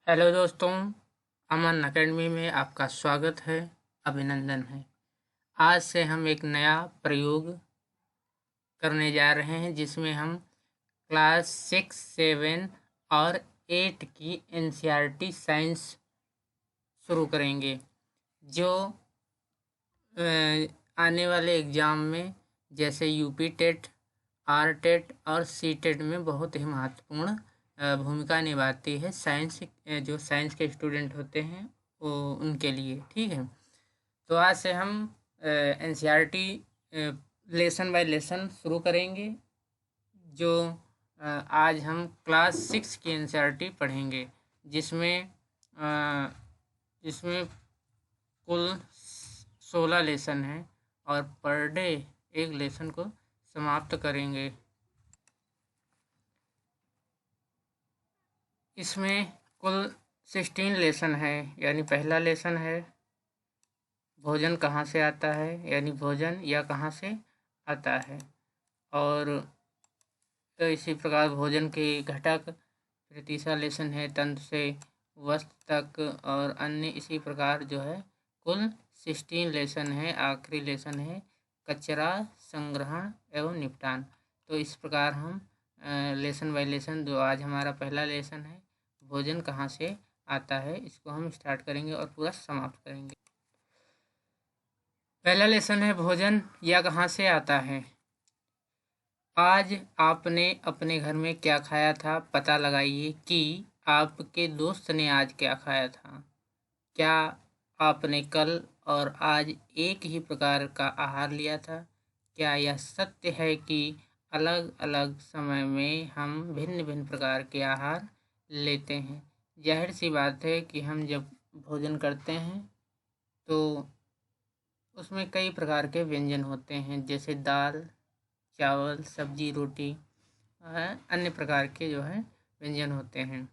Hello दोस्तों, अमन academy में आपका स्वागत है, अभिनंदन है। आज से हम एक नया प्रयोग करने जा रहे हैं जिसमें हम क्लास 6, 7 और 8 की एनसीईआरटी साइंस शुरू करेंगे, जो आने वाले एग्ज़ाम में जैसे यूपी टेट, आर टेट और सी टेट में बहुत ही महत्वपूर्ण भूमिका निभाती है। साइंस जो साइंस के स्टूडेंट होते हैं वो उनके लिए, ठीक है। तो आज से हम एनसीईआरटी लेसन बाय लेसन शुरू करेंगे। जो आज हम क्लास 6 की एनसीईआरटी पढ़ेंगे, जिसमें अ, जिसमें कुल 16 लेसन हैं और पर डे एक लेसन को समाप्त करेंगे। इसमें कुल 16 लेसन है, यानी पहला लेसन है भोजन कहाँ से आता है, यानी भोजन या कहाँ से आता है। और तो इसी प्रकार भोजन के घटक, फिर तीसरा लेसन है तंत्र से वस्त्र तक और अन्य। इसी प्रकार जो है कुल 16 लेसन है। आखिरी लेसन है कचरा संग्रहण एवं निपटान। तो इस प्रकार हम लेसन बाय लेसन, जो आज हमारा पहला लेसन है भोजन कहाँ से आता है, इसको हम स्टार्ट करेंगे और पूरा समाप्त करेंगे। पहला लेसन है भोजन या कहाँ से आता है। आज आपने अपने घर में क्या खाया था, पता लगाइए कि आपके दोस्त ने आज क्या खाया था। क्या आपने कल और आज एक ही प्रकार का आहार लिया था। क्या यह सत्य है कि अलग अलग समय में हम भिन्न भिन्न प्रकार के आहार लेते हैं। जाहिर सी बात है कि हम जब भोजन करते हैं तो उसमें कई प्रकार के व्यंजन होते हैं, जैसे दाल, चावल, सब्जी, रोटी, अन्य प्रकार के जो है व्यंजन होते हैं।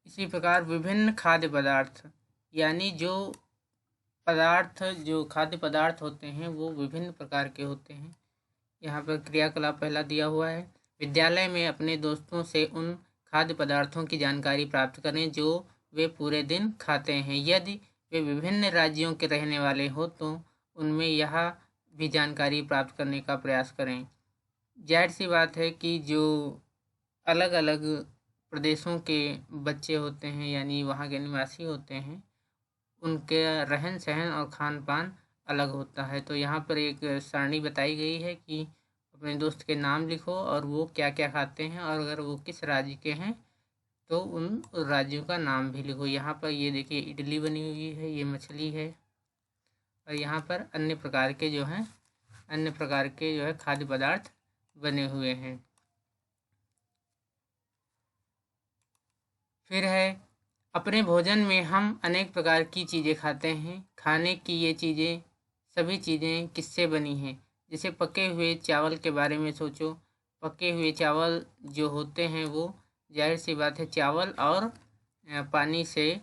इसी प्रकार विभिन्न खाद्य पदार्थ, यानी जो खाद्य पदार्थ होते हैं वो विभिन्न प्रकार के होते हैं। यहाँ पर क्रियाकलाप पहला दिया हुआ है। विद्यालय में अपने दोस्तों से उन खाद्य पदार्थों की जानकारी प्राप्त करें जो वे पूरे दिन खाते हैं। यदि वे विभिन्न राज्यों के रहने वाले हो तो उनमें यह भी जानकारी प्राप्त करने का प्रयास करें। जाहिर सी बात है कि जो अलग अलग प्रदेशों के बच्चे होते हैं, यानी वहाँ के निवासी होते हैं, उनके रहन सहन और खान पान अलग होता है। तो यहाँ पर एक सारणी बताई गई है कि अपने दोस्त के नाम लिखो और वो क्या क्या खाते हैं, और अगर वो किस राज्य के हैं तो उन राज्यों का नाम भी लिखो। यहाँ पर ये देखिए इडली बनी हुई है, ये मछली है, और यहाँ पर अन्य प्रकार के जो है खाद्य पदार्थ बने हुए हैं। फिर है अपने भोजन में हम अनेक प्रकार की चीज़ें खाते हैं। खाने की ये चीज़ें, सभी चीज़ें किससे बनी हैं। जैसे पके हुए चावल के बारे में सोचो। पके हुए चावल जो होते हैं वो जाहिर सी बात है चावल और पानी से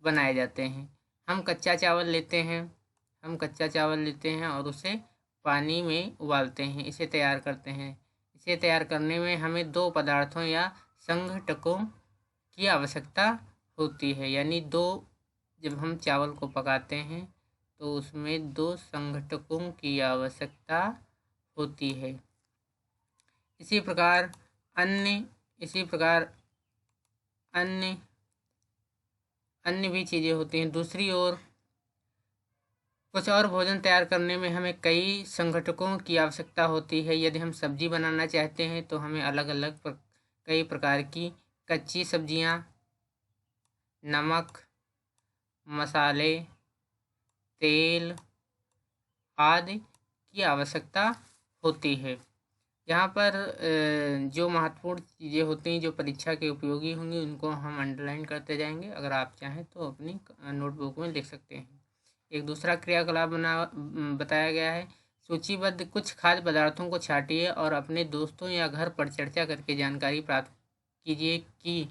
बनाए जाते हैं। हम कच्चा चावल लेते हैं और उसे पानी में उबालते हैं, इसे तैयार करते हैं। इसे तैयार करने में हमें दो पदार्थों या संघटकों की आवश्यकता होती है, यानी जब हम चावल को पकाते हैं तो उसमें दो संघटकों की आवश्यकता होती है। इसी प्रकार अन्य अन्य भी चीज़ें होती हैं। दूसरी ओर कुछ और भोजन तैयार करने में हमें कई संघटकों की आवश्यकता होती है। यदि हम सब्जी बनाना चाहते हैं तो हमें अलग अलग कई प्रकार की कच्ची सब्जियां, नमक, मसाले, तेल आदि की आवश्यकता होती है। यहाँ पर जो महत्वपूर्ण चीज़ें होती हैं जो परीक्षा के उपयोगी होंगी उनको हम अंडरलाइन करते जाएंगे। अगर आप चाहें तो अपनी नोटबुक में लिख सकते हैं। एक दूसरा क्रियाकलाप बताया गया है। सूचीबद्ध कुछ खाद्य पदार्थों को छांटिए और अपने दोस्तों या घर पर चर्चा करके जानकारी प्राप्त कीजिए कि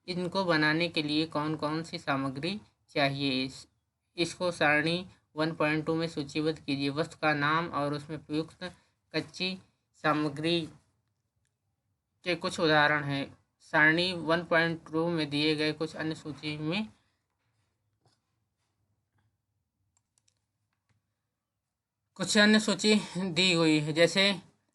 इनको बनाने के लिए कौन कौन सी सामग्री चाहिए। इसको सारणी 1.2 में सूचीबद्ध कीजिए। वस्तु का नाम और उसमें प्रयुक्त कच्ची सामग्री के कुछ उदाहरण हैं। सारणी 1.2 में दिए गए कुछ अन्य सूची में कुछ अन्य सूची दी हुई है। जैसे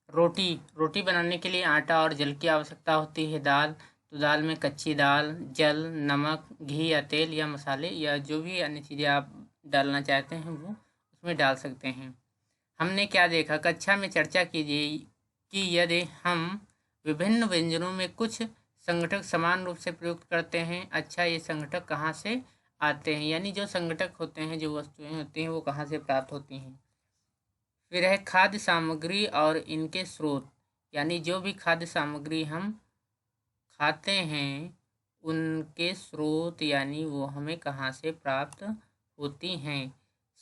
रोटी बनाने के लिए आटा और जल की आवश्यकता होती है। दाल, तो दाल में कच्ची दाल, जल, नमक, घी या तेल या मसाले या जो भी अन्य चीज़ें आप डालना चाहते हैं वो उसमें डाल सकते हैं। हमने क्या देखा? कक्षा में चर्चा कीजिए कि यदि हम विभिन्न व्यंजनों में कुछ संगठक समान रूप से प्रयुक्त करते हैं, अच्छा ये संगठक कहाँ से आते हैं, यानी जो संगठक होते हैं, जो वस्तुएं होती हैं वो कहाँ से प्राप्त होती हैं। फिर है खाद्य सामग्री और इनके स्रोत, यानी जो भी खाद्य सामग्री हम खाते हैं उनके स्रोत, यानी वो हमें कहाँ से प्राप्त होती हैं।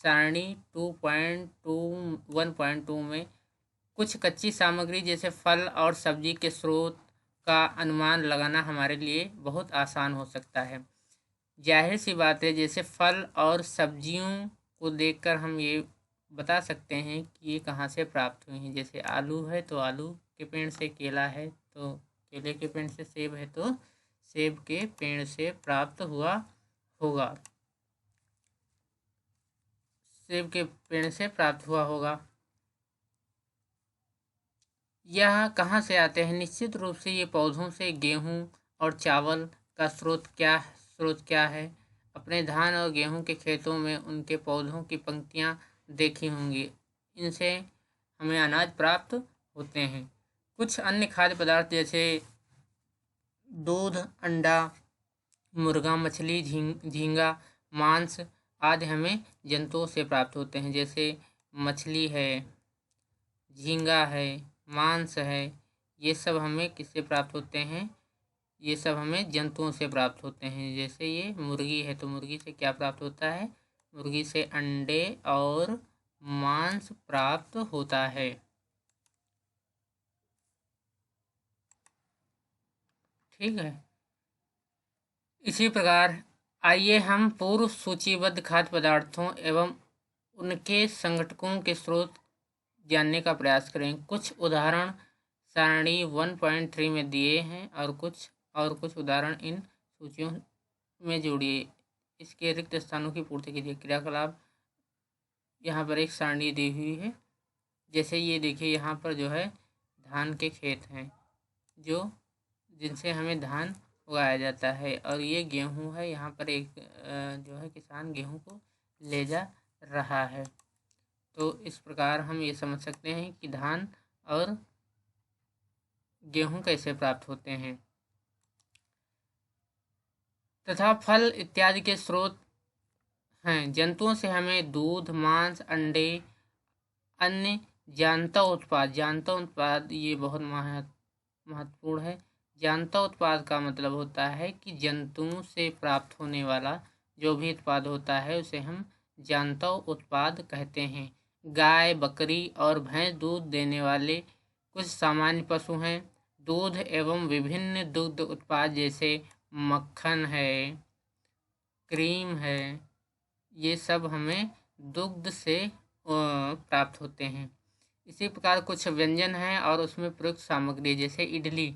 सारणी 1.2 में कुछ कच्ची सामग्री जैसे फल और सब्जी के स्रोत का अनुमान लगाना हमारे लिए बहुत आसान हो सकता है। जाहिर सी बात है, जैसे फल और सब्जियों को देखकर हम ये बता सकते हैं कि ये कहाँ से प्राप्त हुई हैं। जैसे आलू है तो आलू के पेड़ से, केला है तो केले के पेड़ से, सेब है तो सेब के पेड़ से प्राप्त हुआ होगा, सेब के पेड़ से प्राप्त हुआ होगा। यह कहाँ से आते हैं? निश्चित रूप से ये पौधों से। गेहूँ और चावल का स्रोत क्या है? अपने धान और गेहूँ के खेतों में उनके पौधों की पंक्तियाँ देखी होंगी, इनसे हमें अनाज प्राप्त होते हैं। कुछ अन्य खाद्य पदार्थ जैसे दूध, अंडा, मुर्गा, मछली, झींगा, मांस आदि हमें जंतुओं से प्राप्त होते हैं। जैसे मछली है, झींगा है, मांस है, ये सब हमें किससे प्राप्त होते हैं? ये सब हमें जंतुओं से प्राप्त होते हैं। जैसे ये मुर्गी है तो मुर्गी से क्या प्राप्त होता है? मुर्गी से अंडे और मांस प्राप्त होता है। ठीक है। इसी प्रकार आइए हम पूर्व सूचीबद्ध खाद्य पदार्थों एवं उनके संगठकों के स्रोत जानने का प्रयास करें। कुछ उदाहरण सारणी 1.3 में दिए हैं और कुछ उदाहरण इन सूचियों में जोड़िए। इसके रिक्त स्थानों की पूर्ति कीजिए। क्रियाकलाप, यहाँ पर एक सारणी दी हुई है। जैसे ये देखिए, यहाँ पर जो है धान के खेत हैं जिनसे हमें धान उगाया जाता है, और ये गेहूँ है। यहाँ पर एक जो है किसान गेहूँ को ले जा रहा है। तो इस प्रकार हम ये समझ सकते हैं कि धान और गेहूं कैसे प्राप्त होते हैं। तथा फल इत्यादि के स्रोत हैं। जंतुओं से हमें दूध, मांस, अंडे, अन्य जानता उत्पाद ये बहुत महत्वपूर्ण है। जानता उत्पाद का मतलब होता है कि जंतुओं से प्राप्त होने वाला जो भी उत्पाद होता है उसे हम जानता उत्पाद कहते हैं। गाय, बकरी और भैंस दूध देने वाले कुछ सामान्य पशु हैं। दूध एवं विभिन्न दुग्ध उत्पाद जैसे मक्खन है, क्रीम है, ये सब हमें दुग्ध से प्राप्त होते हैं। इसी प्रकार कुछ व्यंजन हैं और उसमें प्रयुक्त सामग्री, जैसे इडली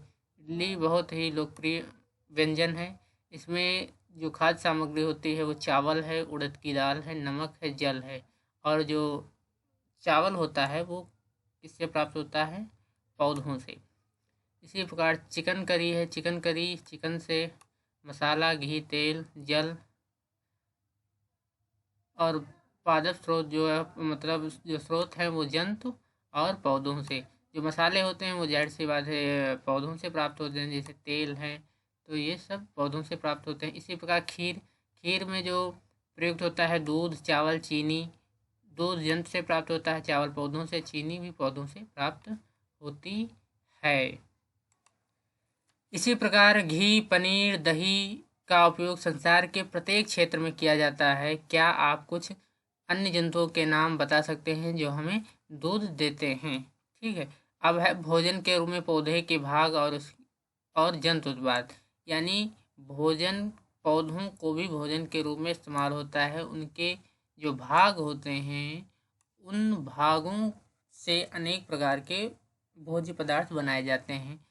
बहुत ही लोकप्रिय व्यंजन है। इसमें जो खाद्य सामग्री होती है वो चावल है, उड़द की दाल है, नमक है, जल है। और जो चावल होता है वो किससे प्राप्त होता है? पौधों से। इसी प्रकार चिकन करी है। चिकन से मसाला, घी, तेल, जल और पादप स्रोत जो है, मतलब जो स्रोत है वो जंतु और पौधों से। जो मसाले होते हैं वो जाहिर सी बात है पौधों से प्राप्त होते हैं, जैसे तेल है तो ये सब पौधों से प्राप्त होते हैं। इसी प्रकार खीर में जो प्रयुक्त होता है दूध, चावल, चीनी। दूध जंतु से प्राप्त होता है, चावल पौधों से, चीनी भी पौधों से प्राप्त होती है। इसी प्रकार घी, पनीर, दही का उपयोग संसार के प्रत्येक क्षेत्र में किया जाता है। क्या आप कुछ अन्य जंतुओं के नाम बता सकते हैं जो हमें दूध देते हैं? ठीक है। अब है भोजन के रूप में पौधे के भाग और जंतु उत्पाद, यानी भोजन, पौधों को भी भोजन के रूप में इस्तेमाल होता है। उनके जो भाग होते हैं उन भागों से अनेक प्रकार के भोज्य पदार्थ बनाए जाते हैं।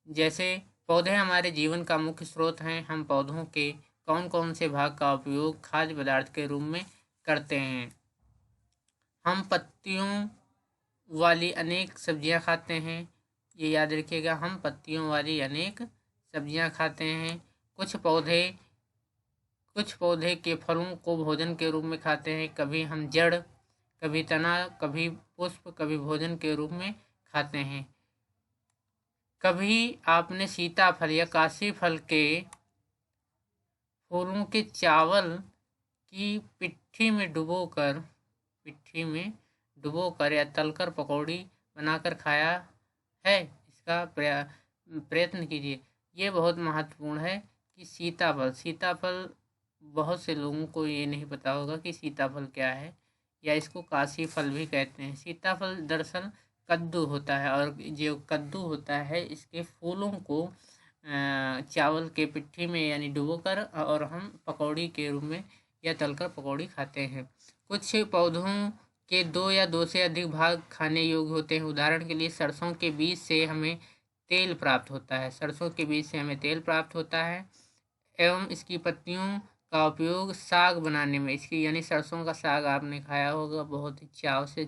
जैसे पौधे हमारे जीवन का मुख्य स्रोत हैं। हम पौधों के कौन कौन से भाग का उपयोग खाद्य पदार्थ के रूप में करते हैं? हम पत्तियों वाली अनेक सब्जियां खाते हैं। ये याद रखिएगा, हम पत्तियों वाली अनेक सब्जियां खाते हैं। कुछ पौधे के फलों को भोजन के रूप में खाते हैं। कभी हम जड़, कभी तना, कभी पुष्प, कभी भोजन के रूप में खाते हैं। कभी आपने सीताफल या काशी फल के फूलों के चावल की पिट्ठी में डुबोकर या तलकर पकौड़ी बनाकर खाया है? इसका प्रयत्न कीजिए। ये बहुत महत्वपूर्ण है कि सीताफल बहुत से लोगों को ये नहीं पता होगा कि सीताफल क्या है, या इसको काशी फल भी कहते हैं। सीताफल दरअसल कद्दू होता है, और जो कद्दू होता है इसके फूलों को चावल के पिट्ठी में यानी डुबोकर और हम पकौड़ी के रूप में या तलकर पकौड़ी खाते हैं। कुछ पौधों के दो या दो से अधिक भाग खाने योग्य होते हैं। उदाहरण के लिए सरसों के बीज से हमें तेल प्राप्त होता है। एवं इसकी पत्तियों का उपयोग साग बनाने में, इसकी यानी सरसों का साग आपने खाया होगा बहुत ही चाव से।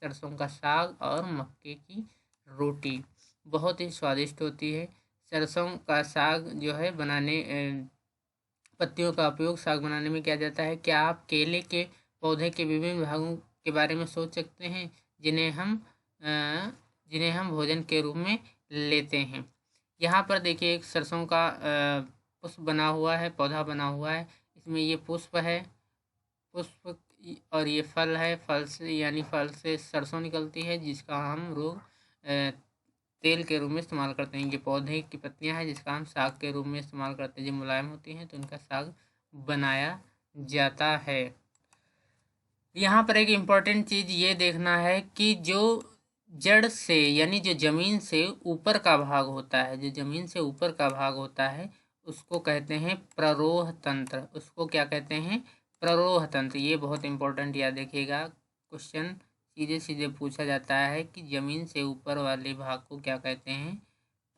सरसों का साग और मक्के की रोटी बहुत ही स्वादिष्ट होती है। सरसों का साग जो है पत्तियों का उपयोग साग बनाने में किया जाता है। क्या आप केले के पौधे के विभिन्न भागों के बारे में सोच सकते हैं जिन्हें हम भोजन के रूप में लेते हैं? यहाँ पर देखिए एक सरसों का पुष्प बना हुआ है, पौधा बना हुआ है। इसमें ये पुष्प है, पुष्प, और ये फल है। फल से सरसों निकलती है, जिसका हम लोग तेल के रूप में इस्तेमाल करते हैं। ये पौधे की पत्तियां हैं, जिसका हम साग के रूप में इस्तेमाल करते हैं। जो मुलायम होती हैं तो उनका साग बनाया जाता है। यहाँ पर एक इम्पॉर्टेंट चीज़ ये देखना है कि जो जड़ से यानी जो ज़मीन से ऊपर का भाग होता है, उसको कहते हैं प्ररोह तंत्र। उसको क्या कहते हैं? प्ररोह तंत्र। ये बहुत इम्पोर्टेंट याद रखिएगा। क्वेश्चन सीधे सीधे पूछा जाता है कि जमीन से ऊपर वाले भाग को क्या कहते हैं?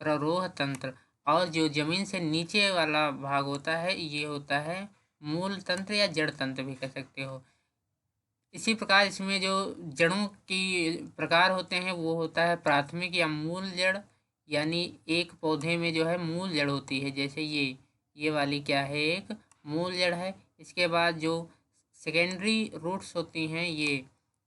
प्ररोह तंत्र। और जो जमीन से नीचे वाला भाग होता है, ये होता है मूल तंत्र या जड़ तंत्र भी कह सकते हो। इसी प्रकार इसमें जो जड़ों की प्रकार होते हैं वो होता है प्राथमिक या मूल जड़, यानी एक पौधे में जो है मूल जड़ होती है। जैसे ये वाली क्या है? एक मूल जड़ है। इसके बाद जो सेकेंडरी रूट्स होती हैं, ये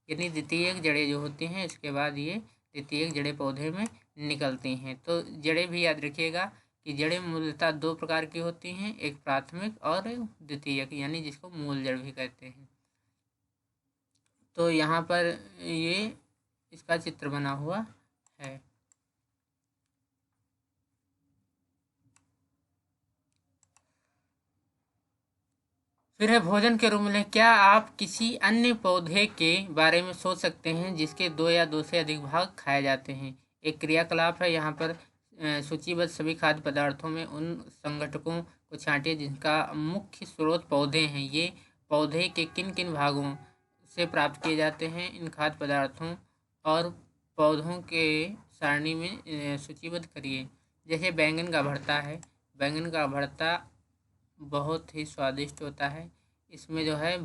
यानी द्वितीयक जड़ें जो होती हैं, इसके बाद ये द्वितीयक जड़ें पौधे में निकलती हैं। तो जड़ें भी याद रखिएगा कि जड़ें मूलतः दो प्रकार की होती हैं, एक प्राथमिक और द्वितीयक, यानी जिसको मूल जड़ भी कहते हैं। तो यहाँ पर ये इसका चित्र बना हुआ है। फिर है भोजन के रूप में। क्या आप किसी अन्य पौधे के बारे में सोच सकते हैं जिसके दो या दो से अधिक भाग खाए जाते हैं? एक क्रियाकलाप है। यहाँ पर सूचीबद्ध सभी खाद्य पदार्थों में उन संघटकों को छांटिए जिनका मुख्य स्रोत पौधे हैं। ये पौधे के किन किन भागों से प्राप्त किए जाते हैं? इन खाद्य पदार्थों और पौधों के सारणी में सूचीबद्ध करिए। जैसे बैंगन का भरता है। बैंगन का भरता बहुत ही स्वादिष्ट होता है। इसमें जो है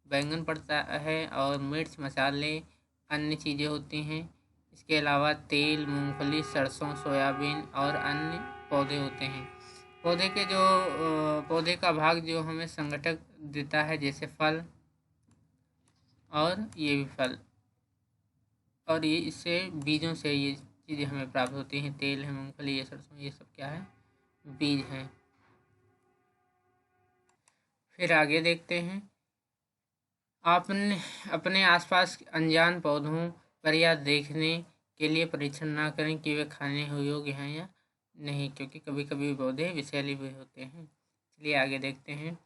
बैंगन पड़ता है और मिर्च, मसाले, अन्य चीज़ें होती हैं। इसके अलावा तेल, मूंगफली, सरसों, सोयाबीन और अन्य पौधे होते हैं। पौधे का भाग जो हमें संगठक देता है, जैसे फल, और ये भी फल, और ये इससे बीजों से ये चीज़ें हमें प्राप्त होती हैं। तेल है, मूंगफली, ये सरसों, ये सब क्या है? बीज हैं। फिर आगे देखते हैं। आपने अपने आसपास अनजान पौधों पर यह देखने के लिए परीक्षण ना करें कि वे खाने योग्य हैं या नहीं, क्योंकि कभी कभी पौधे विषैले भी होते हैं। चलिए आगे देखते हैं।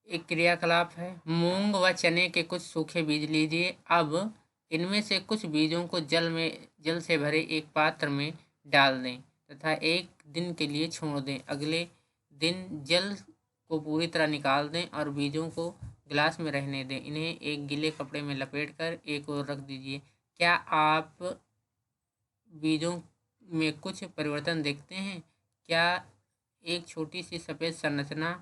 एक क्रियाकलाप है। मूंग व चने के कुछ सूखे बीज लीजिए। अब इनमें से कुछ बीजों को जल से भरे एक पात्र में डाल दें तथा एक दिन के लिए छोड़ दें। अगले दिन जल को पूरी तरह निकाल दें और बीजों को गिलास में रहने दें। इन्हें एक गीले कपड़े में लपेटकर एक ओर रख दीजिए। क्या आप बीजों में कुछ परिवर्तन देखते हैं? क्या एक छोटी सी सफ़ेद संरचना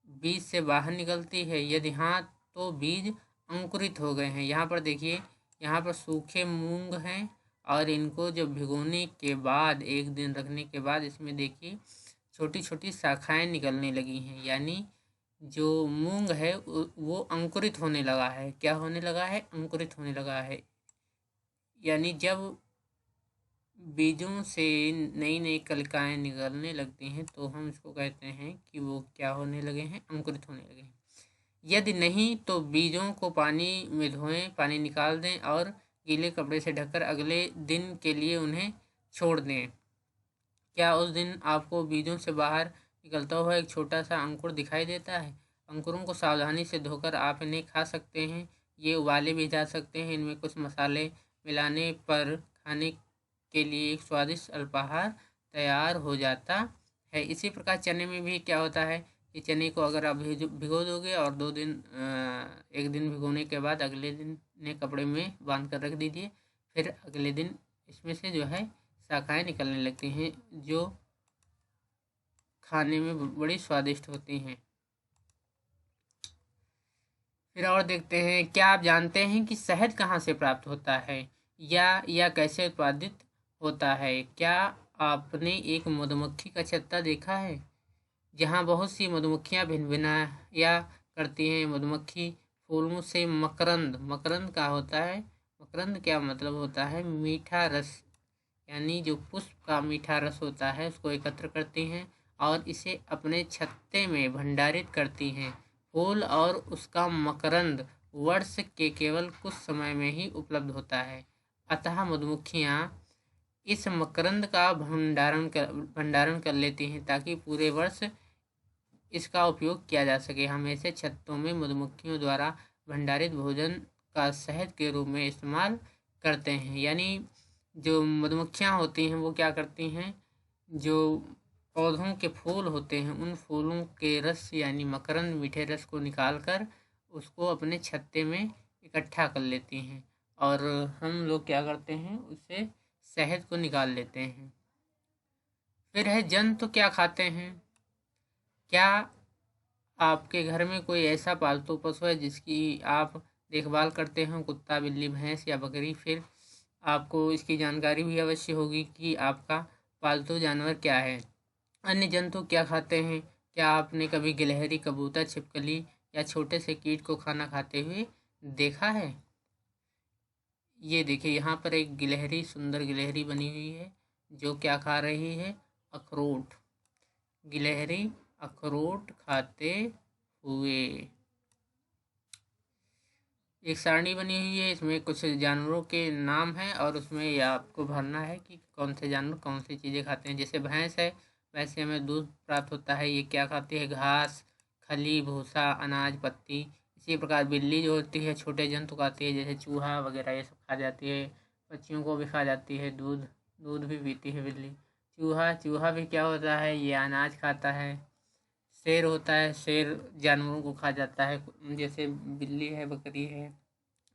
बीज से बाहर निकलती है? यदि हाँ, तो बीज अंकुरित हो गए हैं। यहाँ पर देखिए, यहाँ पर सूखे मूंग हैं और इनको जब भिगोने के बाद 1 दिन रखने के बाद इसमें देखिए छोटी छोटी शाखाएं निकलने लगी हैं, यानी जो मूंग है वो अंकुरित होने लगा है। क्या होने लगा है? अंकुरित होने लगा है। यानी जब बीजों से नई नई कलिकाएं निकलने लगती हैं तो हम इसको कहते हैं कि वो क्या होने लगे हैं? अंकुरित होने लगे हैं। यदि नहीं तो बीजों को पानी में धोएं, पानी निकाल दें और गीले कपड़े से ढककर अगले दिन के लिए उन्हें छोड़ दें। क्या उस दिन आपको बीजों से बाहर निकलता हुआ एक छोटा सा अंकुर दिखाई देता है? अंकुरों को सावधानी से धोकर आप इन्हें खा सकते हैं। ये उबाले भी जा सकते हैं। इनमें कुछ मसाले मिलाने पर खाने के लिए एक स्वादिष्ट अल्पाहार तैयार हो जाता है। इसी प्रकार चने में भी क्या होता है कि चने को अगर आप भिगो दोगे और 1 दिन भिगोने के बाद अगले दिन नए कपड़े में बांध कर रख दीजिए, फिर अगले दिन इसमें से जो है शाखाएं निकलने लगती हैं जो खाने में बड़ी स्वादिष्ट होती हैं। फिर और देखते हैं, क्या आप जानते हैं कि शहद कहाँ से प्राप्त होता है या कैसे उत्पादित होता है? क्या आपने एक मधुमक्खी का छत्ता देखा है जहाँ बहुत सी मधुमक्खियाँ भिनभिनाया करती हैं? मधुमक्खी फूलों से मकरंद, मकरंद क्या होता है? मकरंद क्या मतलब होता है? मीठा रस, यानी जो पुष्प का मीठा रस होता है उसको एकत्र करती हैं और इसे अपने छत्ते में भंडारित करती हैं। फूल और उसका मकरंद वर्ष के केवल कुछ समय में ही उपलब्ध होता है, अतः मधुमक्खियाँ इस मकरंद का भंडारण कर लेती हैं ताकि पूरे वर्ष इसका उपयोग किया जा सके। हम ऐसे छत्तों में मधुमक्खियों द्वारा भंडारित भोजन का शहद के रूप में इस्तेमाल करते हैं। यानी जो मधुमक्खियाँ होती हैं वो क्या करती हैं, जो पौधों के फूल होते हैं उन फूलों के रस यानी मकरंद, मीठे रस को निकाल कर उसको अपने छत्ते में इकट्ठा कर लेती हैं और हम लोग क्या करते हैं, उससे शहद को निकाल लेते हैं। फिर है जंतु क्या खाते हैं? क्या आपके घर में कोई ऐसा पालतू पशु है जिसकी आप देखभाल करते हो? कुत्ता, बिल्ली, भैंस या बकरी? फिर आपको इसकी जानकारी भी अवश्य होगी कि आपका पालतू जानवर क्या है। अन्य जंतु क्या खाते हैं? क्या आपने कभी गिलहरी, कबूतर, छिपकली या छोटे से कीट को खाना खाते हुए देखा है? ये देखिए, यहाँ पर एक गिलहरी, सुंदर गिलहरी बनी हुई है जो क्या खा रही है? अखरोट। गिलहरी अखरोट खाते हुए। एक सारणी बनी हुई है, इसमें कुछ जानवरों के नाम हैं और उसमें यह आपको भरना है कि कौन से जानवर कौन सी चीज़ें खाते हैं। जैसे भैंस है, भैंस से हमें दूध प्राप्त होता है। ये क्या खाती है? घास, खली, भूसा, अनाज, पत्ती। इसी प्रकार बिल्ली जो होती है छोटे जंतु खाती है, जैसे चूहा वगैरह ये सब खा जाती है। पक्षियों को भी खा जाती है। दूध दूध भी पीती है बिल्ली। चूहा भी क्या होता है? ये अनाज खाता है। शेर होता है, शेर जानवरों को खा जाता है, जैसे बिल्ली है, बकरी है,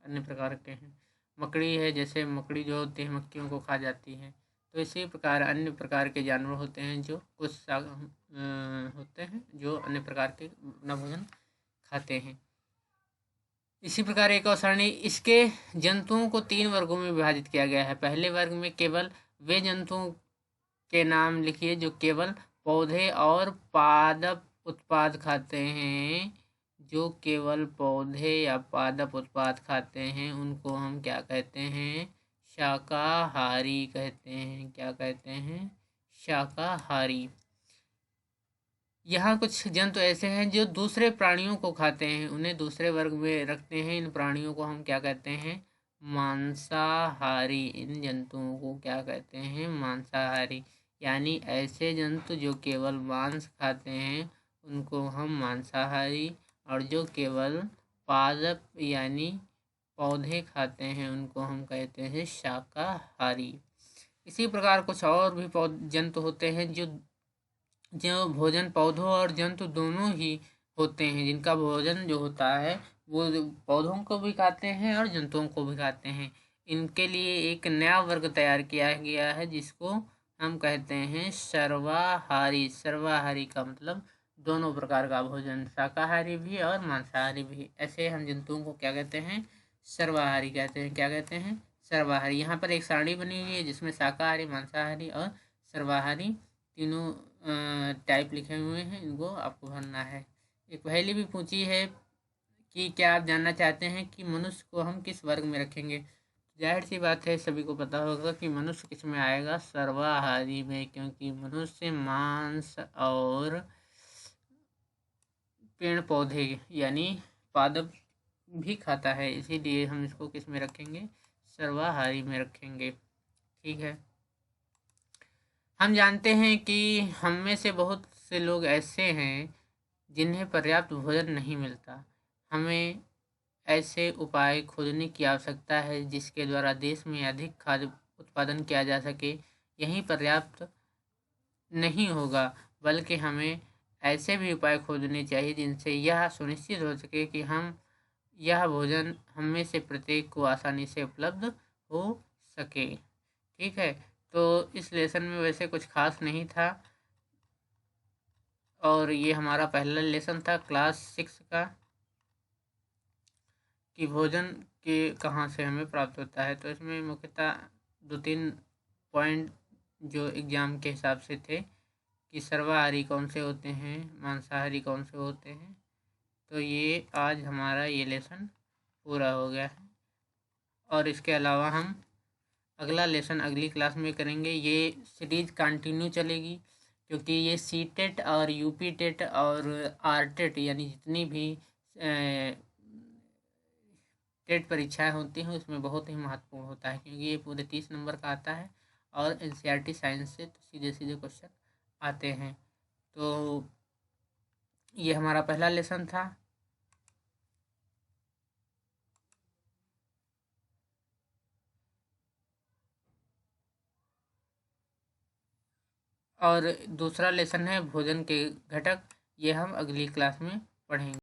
अन्य प्रकार के हैं। मकड़ी है, जैसे मकड़ी जो होती है मक्खियों को खा जाती है। तो इसी प्रकार अन्य प्रकार के जानवर होते हैं जो होते हैं जो अन्य प्रकार के अपना भोजन खाते हैं। इसी प्रकार एक और सरणी, इसके जंतुओं को 3 वर्गों में विभाजित किया गया है। पहले वर्ग में केवल वे जंतुओं के नाम लिखिए जो केवल पौधे और पादप उत्पाद खाते हैं। जो केवल पौधे या पादप उत्पाद खाते हैं उनको हम क्या कहते हैं? शाकाहारी कहते हैं। क्या कहते हैं? शाकाहारी। यहाँ कुछ जंतु ऐसे हैं जो दूसरे प्राणियों को खाते हैं, उन्हें दूसरे वर्ग में रखते हैं। इन प्राणियों को हम क्या कहते हैं? मांसाहारी। इन जंतुओं को क्या कहते हैं? मांसाहारी। यानी ऐसे जंतु जो केवल मांस खाते हैं उनको हम मांसाहारी, और जो केवल पादप यानी पौधे खाते हैं उनको हम कहते हैं शाकाहारी। इसी प्रकार कुछ और भी जंतु होते हैं जो भोजन पौधों और जंतु दोनों ही होते हैं, जिनका भोजन जो होता है वो पौधों को भी खाते हैं और जंतुओं को भी खाते हैं। इनके लिए एक नया वर्ग तैयार किया गया है जिसको हम कहते हैं सर्वाहारी। सर्वाहारी का मतलब दोनों प्रकार का भोजन, शाकाहारी भी और मांसाहारी भी। ऐसे हम जंतुओं को क्या कहते हैं? सर्वाहारी कहते हैं। क्या कहते हैं? सर्वाहारी। यहाँ पर एक सारणी बनी हुई है जिसमें शाकाहारी, मांसाहारी और सर्वाहारी तीनों टाइप लिखे हुए हैं। इनको आपको भरना है। एक पहेली भी पूछी है कि क्या आप जानना चाहते हैं कि मनुष्य को हम किस वर्ग में रखेंगे? जाहिर सी बात है, सभी को पता होगा कि मनुष्य किस में आएगा? सर्वाहारी में, क्योंकि मनुष्य मांस और पेड़ पौधे यानी पादप भी खाता है, इसीलिए हम इसको किस में रखेंगे? सर्वाहारी में रखेंगे। ठीक है। हम जानते हैं कि हम में से बहुत से लोग ऐसे हैं जिन्हें पर्याप्त भोजन नहीं मिलता। हमें ऐसे उपाय खोजने की आवश्यकता है जिसके द्वारा देश में अधिक खाद्य उत्पादन किया जा सके। यही पर्याप्त नहीं होगा, बल्कि हमें ऐसे भी उपाय खोजने चाहिए जिनसे यह सुनिश्चित हो सके कि यह भोजन हम में से प्रत्येक को आसानी से उपलब्ध हो सके। ठीक है। तो इस लेसन में वैसे कुछ खास नहीं था, और ये हमारा पहला लेसन था क्लास 6 का कि भोजन के कहाँ से हमें प्राप्त होता है। तो इसमें मुख्यतः 2-3 पॉइंट जो एग्ज़ाम के हिसाब से थे कि सर्वाहारी कौन से होते हैं, मांसाहारी कौन से होते हैं। तो ये आज हमारा ये लेसन पूरा हो गया है, और इसके अलावा हम अगला लेसन अगली क्लास में करेंगे। ये सीरीज कंटिन्यू चलेगी, क्योंकि ये सी-टेट और यूपी-टेट और आर-टेट यानी जितनी भी टेट परीक्षाएं होती हैं उसमें बहुत ही महत्वपूर्ण होता है, क्योंकि ये पूरे 30 नंबर का आता है और एनसीईआरटी साइंस से तो सीधे सीधे क्वेश्चन आते हैं। तो ये हमारा पहला लेसन था। और दूसरा लेसन है भोजन के घटक। ये हम अगली क्लास में पढ़ेंगे।